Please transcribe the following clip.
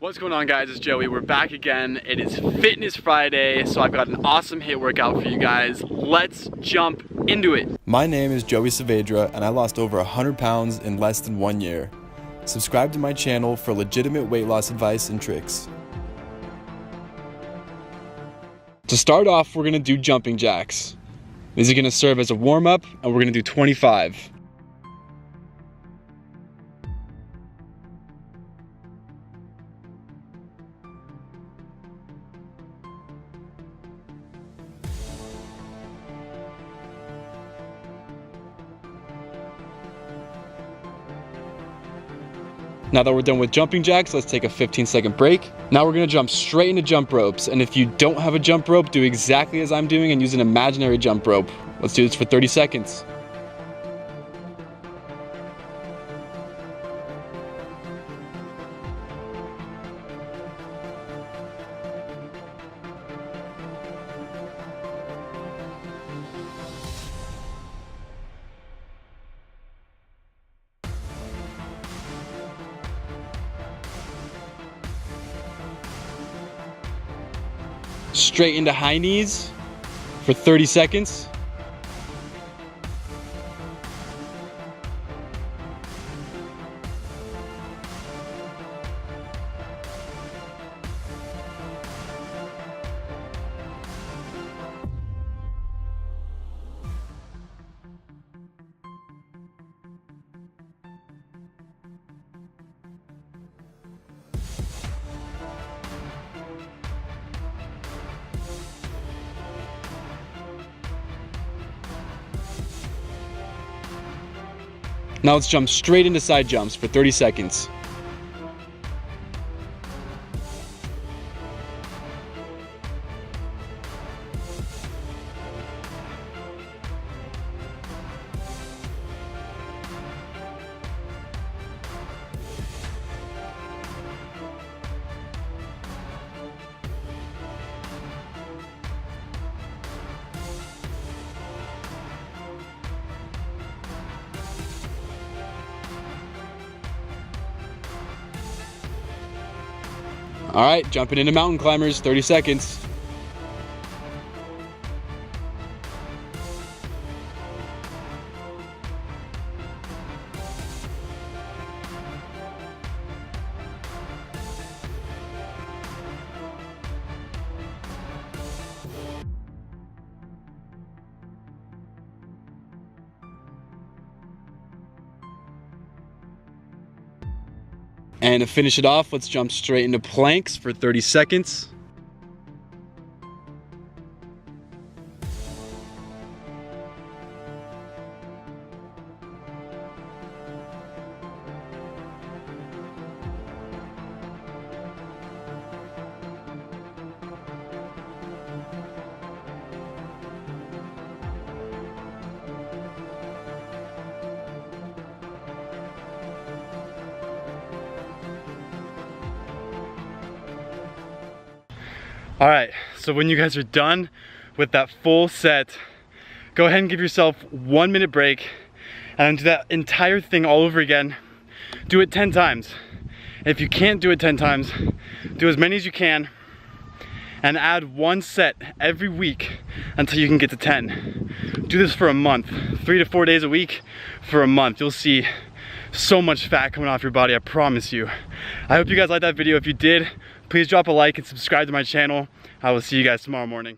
What's going on, guys? It's Joey. We're back again. It is Fitness Friday, so I've got an awesome HIIT workout for you guys. Let's jump into it. My name is Joey.Saavedra and I lost over 100 pounds in less than 1 year. Subscribe to my channel for legitimate weight loss advice and tricks. To start off, we're gonna do jumping jacks. These are gonna serve as a warm-up, and we're gonna do 25. Now that we're done with jumping jacks, let's take a 15-second break. Now we're gonna jump straight into jump ropes. And if you don't have a jump rope, do exactly as I'm doing and use an imaginary jump rope. Let's do this for 30 seconds. Straight into high knees for 30 seconds. Now let's jump straight into side jumps for 30 seconds. All right, jumping into mountain climbers, 30 seconds. And to finish it off, let's jump straight into planks for 30 seconds. All right, so when you guys are done with that full set, go ahead and give yourself 1 minute break and do that entire thing all over again. Do it 10 times. If you can't do it 10 times, do as many as you can and add 1 set every week until you can get to 10. Do this for a month, 3 to 4 days a week for a month. You'll see so much fat coming off your body, I promise you. I hope you guys liked that video. If you did, please drop a like and subscribe to my channel. I will see you guys tomorrow morning.